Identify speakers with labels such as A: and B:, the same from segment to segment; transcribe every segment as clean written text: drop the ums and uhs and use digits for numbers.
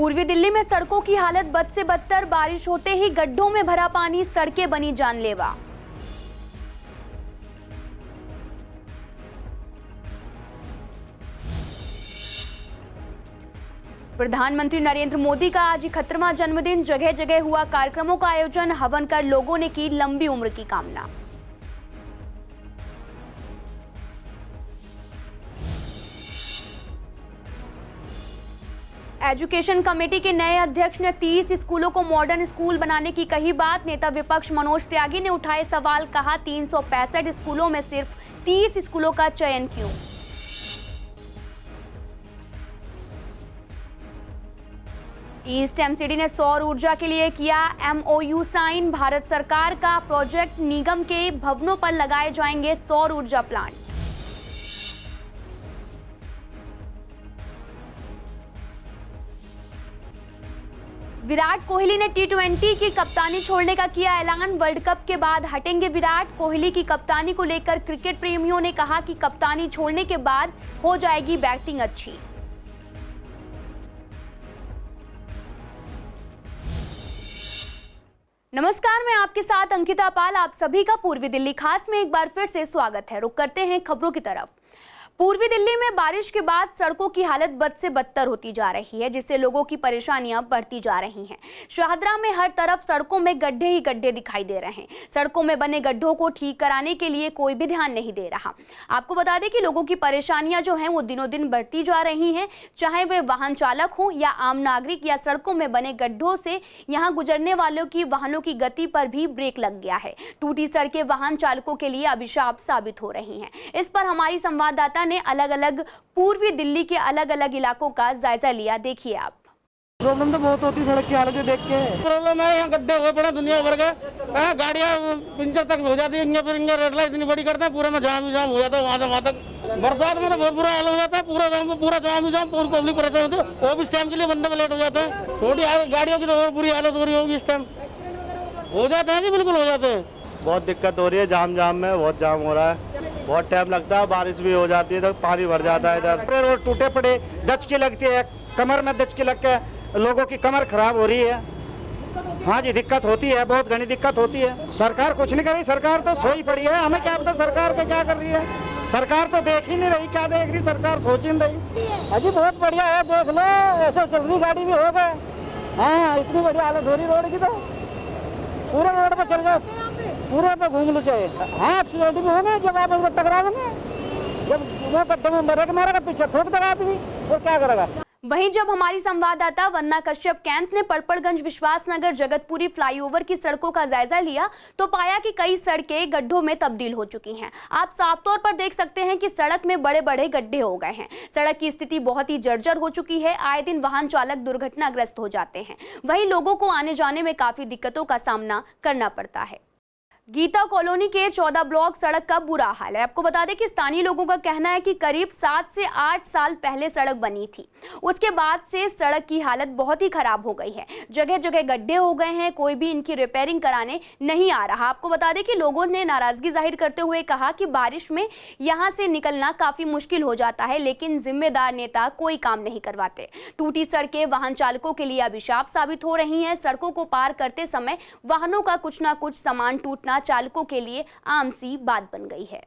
A: पूर्वी दिल्ली में सड़कों की हालत बद से बदतर, बारिश होते ही गड्ढों में भरा पानी, सड़कें बनी जानलेवा। प्रधानमंत्री नरेंद्र मोदी का आज 71वां जन्मदिन, जगह जगह हुआ कार्यक्रमों का आयोजन, हवन कर लोगों ने की लंबी उम्र की कामना। एजुकेशन कमेटी के नए अध्यक्ष ने 30 स्कूलों को मॉडर्न स्कूल बनाने की कही बात। नेता विपक्ष मनोज त्यागी ने उठाए सवाल, कहा 365 स्कूलों में सिर्फ 30 स्कूलों का चयन क्यों। ईस्ट एमसीडी ने सौर ऊर्जा के लिए किया MOU साइन। भारत सरकार का प्रोजेक्ट, निगम के भवनों पर लगाए जाएंगे सौर ऊर्जा प्लांट। विराट कोहली ने T20 की कप्तानी छोड़ने का किया ऐलान। वर्ल्ड कप के बाद हटेंगे विराट। कोहली की कप्तानी को लेकर क्रिकेट प्रेमियों ने कहा कि कप्तानी छोड़ने के बाद हो जाएगी बैटिंग अच्छी। नमस्कार, मैं आपके साथ अंकिता पाल। आप सभी का पूर्वी दिल्ली खास में एक बार फिर से स्वागत है। रुक करते हैं खबरों की तरफ। पूर्वी दिल्ली में बारिश के बाद सड़कों की हालत बद से बदतर होती जा रही है, जिससे लोगों की परेशानियां बढ़ती जा रही हैं। शाहदरा में हर तरफ सड़कों में गड्ढे ही गड्ढे दिखाई दे रहे हैं। सड़कों में बने गड्ढों को ठीक कराने के लिए कोई भी ध्यान नहीं दे रहा। आपको बता दें कि लोगों की परेशानियां जो हैं वो दिनों दिन बढ़ती जा रही हैं, चाहे वे वाहन चालक हों या आम नागरिक। या सड़कों में बने गड्ढों से यहाँ गुजरने वालों की वाहनों की गति पर भी ब्रेक लग गया है। टूटी सड़कें वाहन चालकों के लिए अभिशाप साबित हो रही हैं। इस पर हमारी संवाददाता ने अलग अलग पूर्वी दिल्ली के अलग अलग इलाकों का जायजा लिया। देखिए आप।
B: प्रॉब्लम तो बहुत होती है सड़क की हालत देख के। प्रॉब्लम है, यहाँ गड्ढे हुए पड़े दुनिया भर के, गाड़ियाँ पिंचर तक हो जाती है। फिर रेड लाइट इतनी बड़ी करते हैं, पूरे में जाम हो जाता है वहाँ से वहाँ तक। बरसात में तो बहुत बुरा हाल हो जाता है, पूरा गाँव में पूरा जाम पूरी पब्लिक परेशान होती है। वो भी इस टाइम के लिए बंदे में लेट हो जाते हैं। छोटी गाड़ियों की तो और बुरी हालत हो रही होगी इस टाइम। हो जाते हैं जी, बिल्कुल हो जाते हैं।
C: बहुत दिक्कत हो रही है, जाम में बहुत जाम हो रहा है, बहुत टाइम लगता है। बारिश भी हो जाती है तो पानी भर जाता है इधर।
B: रोड टूटे पड़े, दचकी लगती है, कमर में दचकी लग के लोगों की कमर खराब हो रही है। हाँ जी, दिक्कत होती है, बहुत घनी दिक्कत होती है। सरकार कुछ नहीं कर रही, सरकार तो सोई पड़ी है। हमें क्या पता सरकार के क्या कर रही है। सरकार तो देख ही नहीं रही, क्या देख रही सरकार, सोच ही नहीं रही। अजी बहुत बढ़िया है, देख लो, ऐसे जल्दी गाड़ी भी हो गए। हाँ, इतनी बढ़िया हालत हो रही रोड की, तो पूरे रोड पे चल जाओ, पूरे पे घूम लो चाहे। हाँ, एक्सीडेंट भी होंगे जब आप उनको टकराओगे, जब वो गड्ढे में ब्रेक मारेगा, पीछे ठोक देगा आदमी, वो क्या करेगा।
A: वहीं जब हमारी संवाददाता वंदना कश्यप कैंथ ने पड़पड़गंज, विश्वासनगर, जगतपुरी फ्लाईओवर की सड़कों का जायजा लिया तो पाया कि कई सड़कें गड्ढों में तब्दील हो चुकी हैं। आप साफ तौर पर देख सकते हैं कि सड़क में बड़े बड़े गड्ढे हो गए हैं। सड़क की स्थिति बहुत ही जर्जर हो चुकी है। आए दिन वाहन चालक दुर्घटनाग्रस्त हो जाते हैं। वहीं लोगों को आने जाने में काफी दिक्कतों का सामना करना पड़ता है। गीता कॉलोनी के 14 ब्लॉक सड़क का बुरा हाल है। आपको बता दें कि स्थानीय लोगों का कहना है कि करीब 7 से 8 साल पहले सड़क बनी थी, उसके बाद से सड़क की हालत बहुत ही खराब हो गई है। जगह जगह गड्ढे हो गए हैं, कोई भी इनकी रिपेयरिंग कराने नहीं आ रहा। आपको बता दें कि लोगों ने नाराजगी जाहिर करते हुए कहा कि बारिश में यहाँ से निकलना काफी मुश्किल हो जाता है, लेकिन जिम्मेदार नेता कोई काम नहीं करवाते। टूटी सड़कें वाहन चालकों के लिए अभिशाप साबित हो रही हैं। सड़कों को पार करते समय वाहनों का कुछ ना कुछ सामान टूटना चालकों के लिए आम सी बात बन गई है।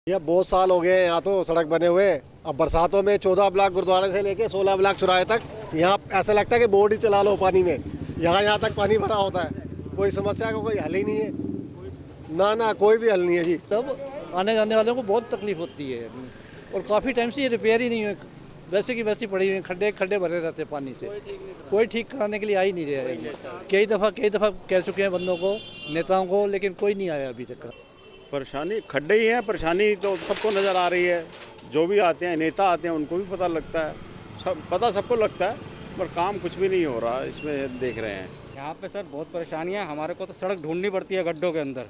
D: यह बहुत साल हो गए यहाँ तो सड़क बने हुए। अब बरसातों में 14 ब्लॉक गुरुद्वारे से लेके 16 ब्लॉक चौराहे तक यहाँ ऐसा लगता है कि बोर्ड ही चला लो पानी में। यहाँ तक पानी भरा होता है, कोई समस्या का कोई हल ही नहीं है। ना कोई भी हल नहीं है जी।
E: तब आने जाने वालों को बहुत तकलीफ होती है और काफ़ी टाइम से ये रिपेयर ही नहीं हुई, वैसे की वैसी पड़ी हुई, खड्डे भरे रहते पानी से। कोई ठीक कराने के लिए आ ही नहीं रहा है। कई दफ़ा कह चुके हैं बंदों को, नेताओं को, लेकिन कोई नहीं आया अभी तक।
F: परेशानी खड्डे ही हैं, परेशानी तो सबको नज़र आ रही है। जो भी आते हैं, नेता आते हैं, उनको भी पता लगता है, पता सबको लगता है, पर काम कुछ भी नहीं हो रहा। इसमें देख रहे हैं
G: यहाँ पे सर बहुत परेशानी है। हमारे को तो सड़क ढूंढनी पड़ती है गड्ढों के अंदर।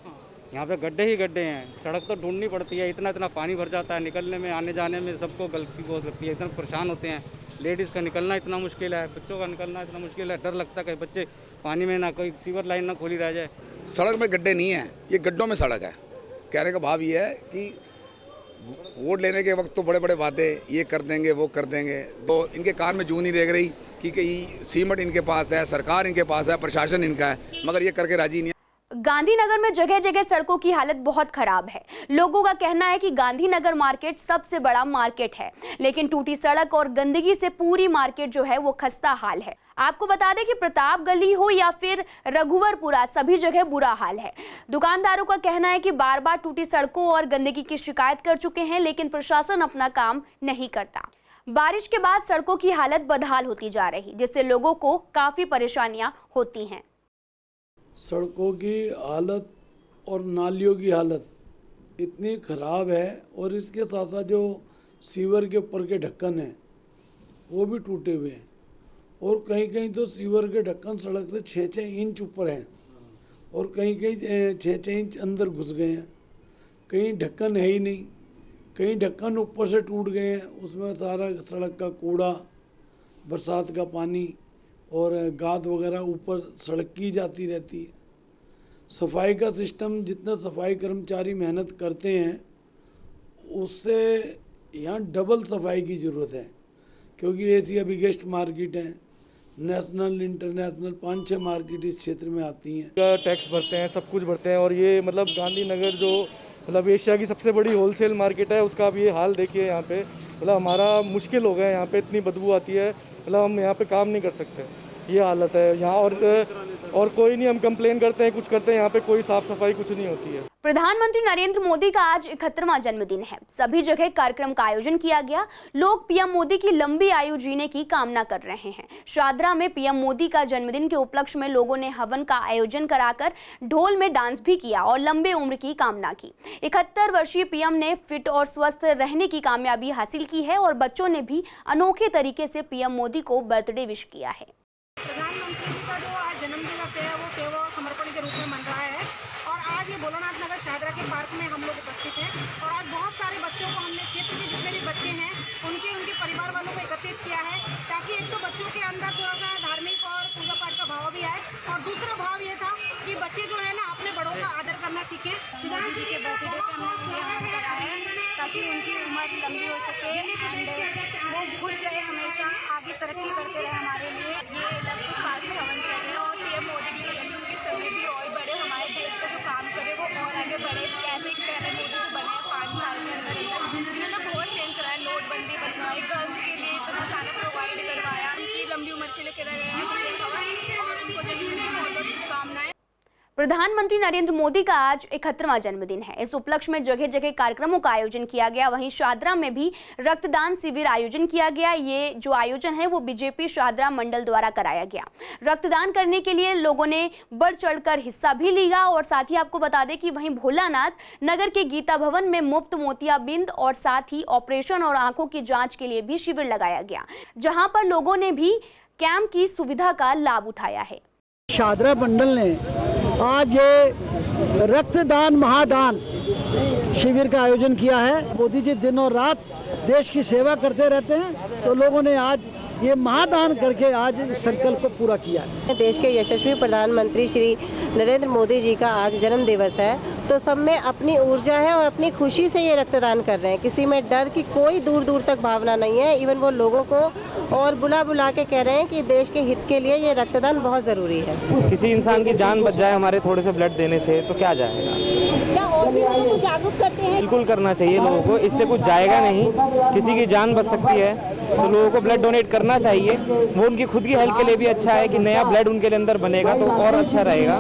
G: यहाँ पे गड्ढे ही गड्ढे हैं, सड़क तो ढूंढनी पड़ती है। इतना पानी भर जाता है, निकलने में आने जाने में सबको गलती बहुत लगती है। इतना परेशान होते हैं। लेडीज़ का निकलना इतना मुश्किल है, बच्चों का निकलना इतना मुश्किल है। डर लगता है कि बच्चे पानी में ना कोई सीवर लाइन ना खोली रह जाए।
H: सड़क में गड्ढे नहीं है, ये गड्ढों में सड़क है। कहने का भाव ये है कि वोट लेने के वक्त तो बड़े बड़े बातें ये कर देंगे वो कर देंगे, तो इनके कान में जूं नहीं देख रही कि सीमेंट इनके पास है, सरकार इनके पास है, प्रशासन इनका है, मगर ये करके राजी नहीं है।
A: गांधीनगर में जगह जगह सड़कों की हालत बहुत खराब है। लोगों का कहना है कि गांधीनगर मार्केट सबसे बड़ा मार्केट है, लेकिन टूटी सड़क और गंदगी से पूरी मार्केट जो है वो खस्ता हाल है। आपको बता दें कि प्रताप गली हो या फिर रघुवरपुरा, सभी जगह बुरा हाल है। दुकानदारों का कहना है कि बार बार टूटी सड़कों और गंदगी की शिकायत कर चुके हैं, लेकिन प्रशासन अपना काम नहीं करता। बारिश के बाद सड़कों की हालत बदहाल होती जा रही, जिससे लोगों को काफी परेशानियां होती हैं।
I: सड़कों की हालत और नालियों की हालत इतनी ख़राब है, और इसके साथ साथ जो सीवर के ऊपर के ढक्कन हैं वो भी टूटे हुए हैं, और कहीं कहीं तो सीवर के ढक्कन सड़क से 6-6 इंच ऊपर हैं, और कहीं कहीं 6-6 इंच अंदर घुस गए हैं। कहीं ढक्कन है ही नहीं, कहीं ढक्कन ऊपर से टूट गए हैं, उसमें सारा सड़क का कूड़ा, बरसात का पानी और गाद वगैरह ऊपर सड़क की जाती रहती है। सफाई का सिस्टम, जितना सफाई कर्मचारी मेहनत करते हैं उससे यहाँ डबल सफाई की ज़रूरत है, क्योंकि एशिया बिगेस्ट मार्केट है, नेशनल इंटरनेशनल 5-6 मार्केट इस क्षेत्र में आती हैं।
J: टैक्स भरते हैं, सब कुछ भरते हैं, और ये मतलब गांधीनगर जो मतलब एशिया की सबसे बड़ी होलसेल मार्केट है, उसका अब ये हाल देखिए। यहाँ पे मतलब हमारा मुश्किल हो गया, यहाँ पे इतनी बदबू आती है, मतलब हम यहाँ पे काम नहीं कर सकते, ये हालत है यहाँ। और कोई नहीं, हम कंप्लेन करते हैं, कुछ करते हैं, यहाँ पे कोई साफ सफाई कुछ नहीं होती है।
A: प्रधानमंत्री नरेंद्र मोदी का आज 71वां जन्मदिन है। सभी जगह कार्यक्रम का आयोजन किया गया। लोग पीएम मोदी की लंबी आयु जीने की कामना कर रहे हैं। शादरा में पीएम मोदी का जन्मदिन के उपलक्ष्य में लोगों ने हवन का आयोजन कराकर ढोल में डांस भी किया और लंबे उम्र की कामना की। 71 वर्षीय पीएम ने फिट और स्वस्थ रहने की कामयाबी हासिल की है, और बच्चों ने भी अनोखे तरीके से पीएम मोदी को बर्थडे विश किया है।
K: प्रधानमंत्री जी का जो आज जन्म दिवस है वो सेवा और समर्पण के रूप में मन रहा है, और आज ये भोलानाथ नगर शादरा के पार्क में हम लोग उपस्थित हैं, और आज बहुत सारे बच्चों को हमने क्षेत्र के जितने भी बच्चे हैं उनके परिवार वालों को एकत्रित किया है, ताकि एक तो बच्चों के अंदर थोड़ा सा धार्मिक और पूजा पाठ का भाव भी आए, और दूसरा भाव ये था कि बच्चे जो है ना अपने बड़ों का आदर करना सीखें।
L: मोदी जी के बर्थडे पे हमने ये हवन करा है ताकि उनकी उम्र लंबी हो सके एंड वो खुश रहे, हमेशा आगे तरक्की करते रहे हमारे लिए। ये लव कुश पार्क में हवन कर रहे हैं, और पीएम मोदी जी को लगे उनकी समृद्धि और बढ़े, हमारे देश का जो काम करे वो और आगे बढ़े। ऐसे ही पहले मोदी जो बने 5 साल के अंदर जिन्होंने बहुत चेंज कराया, नोटबंदी बनवाई, गर्ल्स के लिए इतना सारा प्रोवाइड करवाया, उनकी लंबी उम्र के लिए करा गया है हवन, और उनको जन्मदिन की बहुत बहुत शुभकामनाएं।
A: प्रधानमंत्री नरेंद्र मोदी का आज 71वां जन्मदिन है। इस उपलक्ष्य में जगह जगह कार्यक्रमों का आयोजन किया गया। वहीं शादरा में भी रक्तदान शिविर आयोजन किया गया। ये जो आयोजन है वो बीजेपी शादरा मंडल द्वारा कराया गया। रक्तदान करने के लिए लोगों ने बढ़ चढ़कर हिस्सा भी लिया, और साथ ही आपको बता दें कि वहीं भोलानाथ नगर के गीता भवन में मुफ्त मोतियाबिंद और साथ ही ऑपरेशन और आंखों की जाँच के लिए भी शिविर लगाया गया, जहाँ पर लोगों ने भी कैंप की सुविधा का लाभ उठाया है।
M: शादरा मंडल ने आज ये रक्तदान महादान शिविर का आयोजन किया है। मोदी जी दिन और रात देश की सेवा करते रहते हैं, तो लोगों ने आज ये महादान करके आज इस संकल्प को पूरा किया है।
N: देश के यशस्वी प्रधानमंत्री श्री नरेंद्र मोदी जी का आज जन्म दिवस है, तो सब में अपनी ऊर्जा है और अपनी खुशी से ये रक्तदान कर रहे हैं। किसी में डर की कोई दूर दूर तक भावना नहीं है। इवन वो लोगों को और बुला बुला के कह रहे हैं कि देश के हित के लिए ये रक्तदान बहुत ज़रूरी है।
O: किसी इंसान की जान बच जाए हमारे थोड़े से ब्लड देने से तो क्या जाएगा।
K: क्या और भी लोगों को जागरूक करते हैं?
O: बिल्कुल करना चाहिए लोगों को, इससे कुछ जाएगा नहीं, किसी की जान बच सकती है, तो लोगों को ब्लड डोनेट करना चाहिए। वो उनकी खुद की हेल्थ के लिए भी अच्छा है कि नया ब्लड उनके अंदर बनेगा तो और अच्छा रहेगा,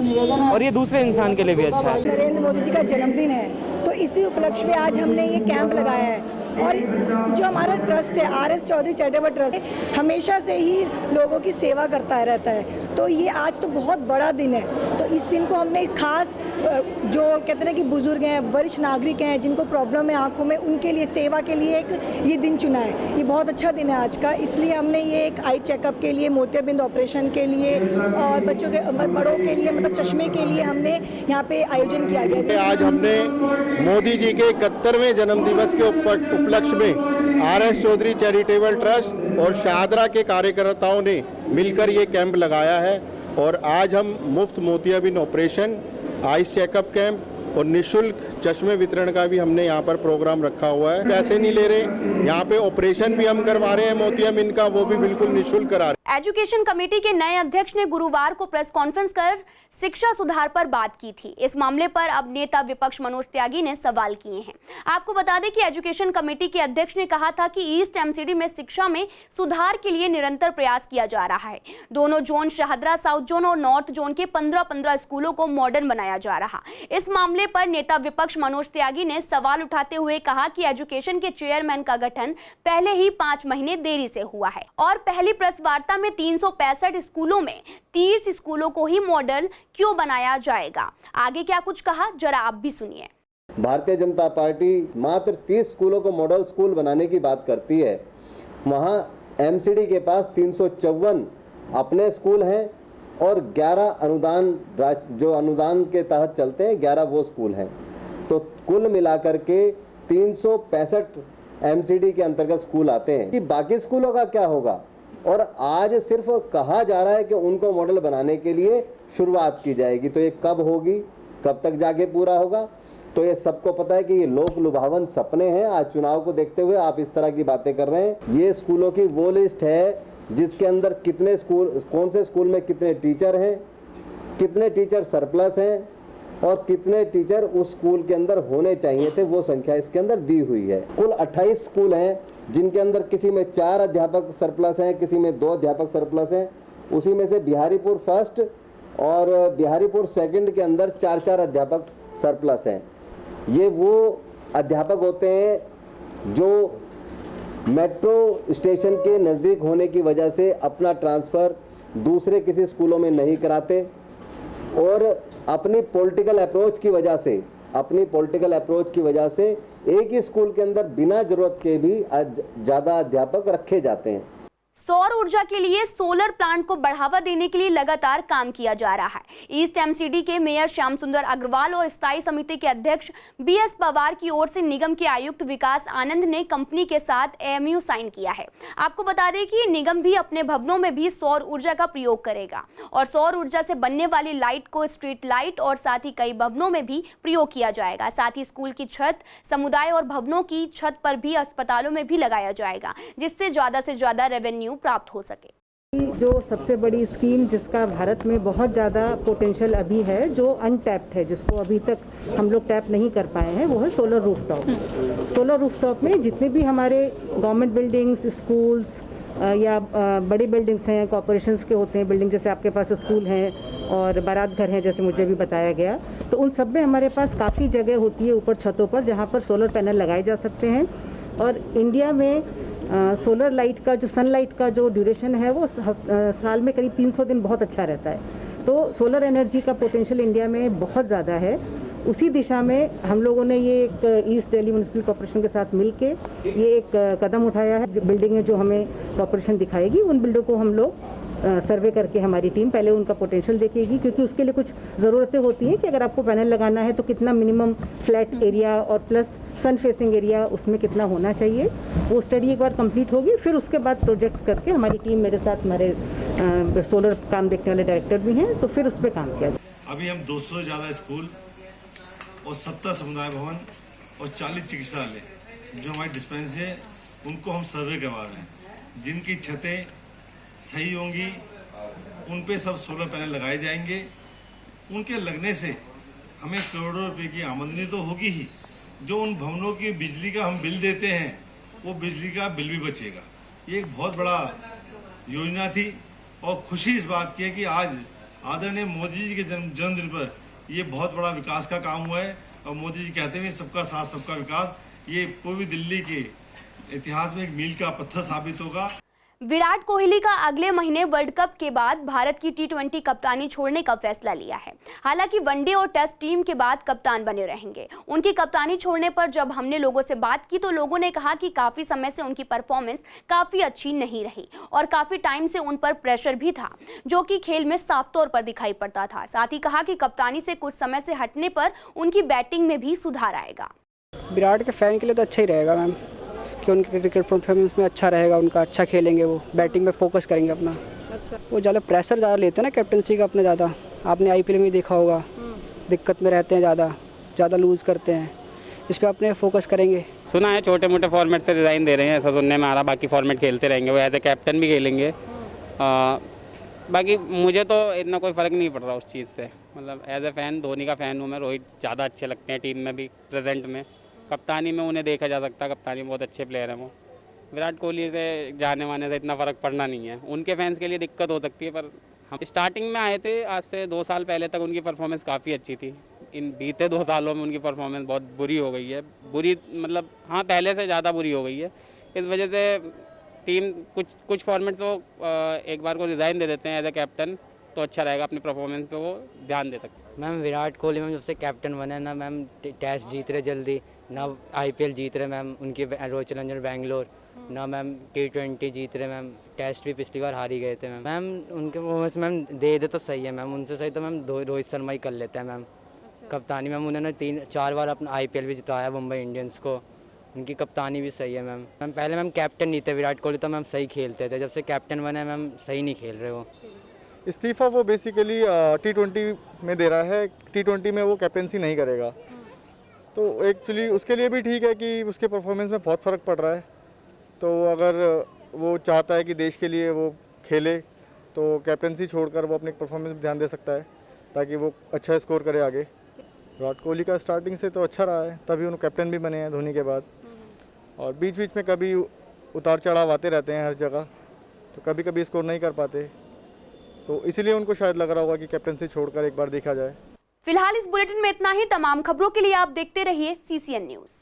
O: और ये दूसरे इंसान के लिए भी अच्छा है।
P: नरेंद्र मोदी जी का जन्मदिन है, तो इसी उपलक्ष्य में आज हमने ये कैंप लगाया है। और जो हमारा ट्रस्ट है RS चौधरी चैरिटेबल ट्रस्ट, हमेशा से ही लोगों की सेवा करता रहता है, तो ये आज तो बहुत बड़ा दिन है। तो इस दिन को हमने खास जो कहते हैं कि बुजुर्ग हैं, वरिष्ठ नागरिक हैं, जिनको प्रॉब्लम है आंखों में, उनके लिए सेवा के लिए एक ये दिन चुना है। ये बहुत अच्छा दिन है आज का, इसलिए हमने ये एक आई चेकअप के लिए, मोतियाबिंद ऑपरेशन के लिए और बच्चों के बड़ों के लिए मतलब चश्मे के लिए हमने यहाँ पे आयोजन किया गया।
Q: आज हमने मोदी जी के 71वें जन्म दिवस के उपलक्ष्य में RS चौधरी चैरिटेबल ट्रस्ट और शादरा के कार्यकर्ताओं ने मिलकर ये कैंप लगाया है, और आज हम मुफ्त मोतियाबिंद ऑपरेशन, आइस चेकअप कैंप और निःशुल्क चश्मे वितरण का भी हमने यहाँ पर प्रोग्राम रखा हुआ है। पैसे नहीं ले रहे, यहाँ पे ऑपरेशन भी हम करवा रहे हैं मोतियाबिंद इनका, वो भी बिल्कुल निःशुल्क करा रहे हैं।
A: एजुकेशन कमेटी के नए अध्यक्ष ने गुरुवार को प्रेस कॉन्फ्रेंस कर शिक्षा सुधार पर बात की थी। इस मामले पर अब नेता विपक्ष मनोज त्यागी ने सवाल किए हैं। आपको बता दें कि एजुकेशन कमेटी के अध्यक्ष ने कहा था कि ईस्ट एमसीडी में शिक्षा में सुधार के लिए निरंतर प्रयास किया जा रहा है। दोनों जोन शाहदरा साउथ जोन और नॉर्थ जोन के 15-15 स्कूलों को मॉडर्न बनाया जा रहा। इस मामले पर नेता विपक्ष मनोज त्यागी ने सवाल उठाते हुए कहा कि एजुकेशन के चेयरमैन का गठन पहले ही 5 महीने देरी से हुआ है और पहली प्रेस वार्ता में 365 स्कूलों में 30 स्कूलों को ही मॉडल क्यों बनाया जाएगा। आगे क्या कुछ कहा, जरा आप भी सुनिए।
R: भारतीय जनता पार्टी मात्र 30 स्कूलों को मॉडल स्कूल बनाने की बात करती है। वहाँ एमसीडी के पास 354 अपने स्कूल हैं और 11 अनुदान के तहत चलते हैं, 11 वो स्कूल हैं। तो कुल मिलाकर के 365 एमसीडी के अंतर्गत स्कूल आते हैं कि बाकी स्कूलों का क्या होगा। और आज सिर्फ कहा जा रहा है कि उनको मॉडल बनाने के लिए शुरुआत की जाएगी, तो ये कब होगी, कब तक जाके पूरा होगा। तो ये सबको पता है कि ये लोक लुभावन सपने हैं। आज चुनाव को देखते हुए आप इस तरह की बातें कर रहे हैं। ये स्कूलों की वो लिस्ट है जिसके अंदर कितने स्कूल, कौन से स्कूल में कितने टीचर हैं, कितने टीचर सरप्लस हैं और कितने टीचर उस स्कूल के अंदर होने चाहिए थे, वो संख्या इसके अंदर दी हुई है। कुल 28 स्कूल हैं जिनके अंदर किसी में 4 अध्यापक सरप्लस हैं, किसी में 2 अध्यापक सरप्लस हैं। उसी में से बिहारीपुर फर्स्ट और बिहारीपुर सेकंड के अंदर 4-4 अध्यापक सरप्लस हैं। ये वो अध्यापक होते हैं जो मेट्रो स्टेशन के नज़दीक होने की वजह से अपना ट्रांसफ़र दूसरे किसी स्कूलों में नहीं कराते और अपनी पॉलिटिकल अप्रोच की वजह से एक ही स्कूल के अंदर बिना जरूरत के भी ज़्यादा अध्यापक रखे जाते हैं।
A: सौर ऊर्जा के लिए सोलर प्लांट को बढ़ावा देने के लिए लगातार काम किया जा रहा है। ईस्ट एमसीडी के मेयर श्याम सुंदर अग्रवाल और स्थायी समिति के अध्यक्ष बीएस पवार की ओर से निगम के आयुक्त विकास आनंद ने कंपनी के साथ एमओयू साइन किया है। आपको बता दें कि निगम भी अपने भवनों में भी सौर ऊर्जा का प्रयोग करेगा और सौर ऊर्जा से बनने वाली लाइट को स्ट्रीट लाइट और साथ ही कई भवनों में भी प्रयोग किया जाएगा। साथ ही स्कूल की छत, समुदाय और भवनों की छत पर भी, अस्पतालों में भी लगाया जाएगा, जिससे ज्यादा से ज्यादा रेवेन्यू प्राप्त हो सके।
S: जो सबसे बड़ी स्कीम जिसका भारत में बहुत ज़्यादा पोटेंशियल अभी है, जो अनटैप्ड है, जिसको अभी तक हम लोग टैप नहीं कर पाए हैं, वो है सोलर रूफटॉप। सोलर रूफटॉप में जितने भी हमारे गवर्नमेंट बिल्डिंग्स, स्कूल्स या बड़ी बिल्डिंग्स हैं, कॉर्पोरेशंस के होते हैं बिल्डिंग, जैसे आपके पास स्कूल हैं और बारात घर हैं जैसे मुझे भी बताया गया, तो उन सब में हमारे पास काफ़ी जगह होती है ऊपर छतों पर जहाँ पर सोलर पैनल लगाए जा सकते हैं। और इंडिया में सोलर लाइट का जो सनलाइट का जो ड्यूरेशन है वो साल में करीब 300 दिन बहुत अच्छा रहता है। तो सोलर एनर्जी का पोटेंशियल इंडिया में बहुत ज़्यादा है। उसी दिशा में हम लोगों ने ये एक ईस्ट दिल्ली म्यूनिसिपल कॉर्पोरेशन के साथ मिलके ये एक कदम उठाया है। जो बिल्डिंगें जो हमें कॉर्पोरेशन दिखाएगी उन बिल्डिंगों को हम लोग सर्वे करके हमारी टीम पहले उनका पोटेंशियल देखेगी, क्योंकि उसके लिए कुछ ज़रूरतें होती हैं कि अगर आपको पैनल लगाना है तो कितना मिनिमम फ्लैट एरिया और प्लस सन फेसिंग एरिया उसमें कितना होना चाहिए। वो स्टडी एक बार कंप्लीट होगी, फिर उसके बाद प्रोजेक्ट्स करके हमारी टीम, मेरे साथ हमारे सोलर काम देखने वाले डायरेक्टर भी हैं, तो फिर उस पर काम किया जाए।
T: अभी हम 200 से ज़्यादा स्कूल और 70 समुदाय भवन और 40 चिकित्सालय जो हमारी डिस्पेंसरी है उनको हम सर्वे करवा रहे हैं। जिनकी छतें सही होंगी उन पे सब सोलर पैनल लगाए जाएंगे। उनके लगने से हमें करोड़ों रुपए की आमदनी तो होगी ही, जो उन भवनों की बिजली का हम बिल देते हैं वो बिजली का बिल भी बचेगा। ये एक बहुत बड़ा योजना थी और खुशी इस बात की है कि आज आदरणीय मोदी जी के जन्मदिन पर ये बहुत बड़ा विकास का काम हुआ है। और मोदी जी कहते हैं सबका साथ सबका विकास, ये पूर्वी दिल्ली के इतिहास में एक मील का पत्थर साबित होगा।
A: विराट कोहली का अगले महीने वर्ल्ड कप के बाद भारत की T20 कप्तानी छोड़ने का फैसला लिया है। हालांकि वनडे और टेस्ट टीम के बाद कप्तान बने रहेंगे। उनकी कप्तानी छोड़ने पर जब हमने लोगों से बात की तो लोगों ने कहा कि काफ़ी समय से उनकी परफॉर्मेंस काफ़ी अच्छी नहीं रही और काफ़ी टाइम से उन पर प्रेशर भी था, जो कि खेल में साफ तौर पर दिखाई पड़ता था। साथ ही कहा कि कप्तानी से कुछ समय से हटने पर उनकी बैटिंग में भी सुधार आएगा।
U: विराट के फैन के लिए तो अच्छा ही रहेगा मैम, कि उनके क्रिकेट परफॉर्मेंस में अच्छा रहेगा, उनका अच्छा खेलेंगे, वो बैटिंग में फोकस करेंगे अपना। अच्छा। वो ज़्यादा प्रेशर लेते हैं ना कैप्टनसी का अपने ज़्यादा, आपने IPL में देखा होगा, दिक्कत में रहते हैं ज़्यादा, ज़्यादा लूज़ करते हैं, इस पर अपने फोकस करेंगे।
G: सुना है छोटे मोटे फॉर्मेट से रिज़ाइन दे रहे हैं, ऐसा सुनने में आ रहा। बाकी फॉर्मेट खेलते रहेंगे, वो एज ए कैप्टन भी खेलेंगे। बाकी मुझे तो इतना कोई फ़र्क नहीं पड़ रहा उस चीज़ से। मतलब एज ए फ़ैन धोनी का फ़ैन हूँ मैं। रोहित ज़्यादा अच्छे लगते हैं टीम में भी, प्रेजेंट में। कप्तानी में उन्हें देखा जा सकता है, कप्तानी में बहुत अच्छे प्लेयर हैं वो। विराट कोहली से जाने वाने से इतना फ़र्क पड़ना नहीं है। उनके फैंस के लिए दिक्कत हो सकती है, पर हम स्टार्टिंग में आए थे, आज से 2 साल पहले तक उनकी परफॉर्मेंस काफ़ी अच्छी थी। इन बीते 2 सालों में उनकी परफॉर्मेंस बहुत बुरी हो गई है। बुरी मतलब हाँ, पहले से ज़्यादा बुरी हो गई है। इस वजह से टीम कुछ फॉर्मेट तो एक बार को रिज़ाइन दे देते हैं एज ए कैप्टन, तो अच्छा रहेगा, अपनी परफॉर्मेंस पे वो ध्यान दे सकते हैं।
C: मैम विराट कोहली मैम जब से कैप्टन बने ना मैम, टेस्ट जीत रहे जल्दी ना, IPL जीत रहे मैम उनके रॉयल चैलेंजर बैंगलोर ना, मैम T20 जीत रहे मैम। टेस्ट भी पिछली बार हार ही गए थे मैम। उनके परफॉर्मेंस मैम दे तो सही है मैम, उनसे सही तो मैम रोहित शर्मा ही कर लेते हैं मैम। कप्तानी मैम उन्होंने 3-4 बार अपना IPL भी जिताया मुंबई इंडियंस को, उनकी कप्तानी भी सही है मैम। पहले मैम कैप्टन नहीं थे विराट कोहली, तो मैम सही खेलते थे। जब से कैप्टन बने मैम सही नहीं खेल रहे वो।
Q: इस्तीफ़ा वो बेसिकली T20 में दे रहा है, T20 में वो कैप्टनसी नहीं करेगा। तो एक्चुअली उसके लिए भी ठीक है कि उसके परफॉर्मेंस में बहुत फ़र्क पड़ रहा है। तो अगर वो चाहता है कि देश के लिए वो खेले, तो कैप्टनसी छोड़कर वो अपने परफॉर्मेंस पर ध्यान दे सकता है, ताकि वो अच्छा स्कोर करे आगे। विराट कोहली का स्टार्टिंग से तो अच्छा रहा है, तभी उन्होंने कैप्टन भी बने हैं धोनी के बाद। और बीच बीच में कभी उतार चढ़ाव आते रहते हैं हर जगह, तो कभी कभी स्कोर नहीं कर पाते, तो इसीलिए उनको शायद लग रहा होगा कि कैप्टनसी छोड़कर एक बार देखा जाए।
A: फिलहाल इस बुलेटिन में इतना ही। तमाम खबरों के लिए आप देखते रहिए CCN न्यूज़।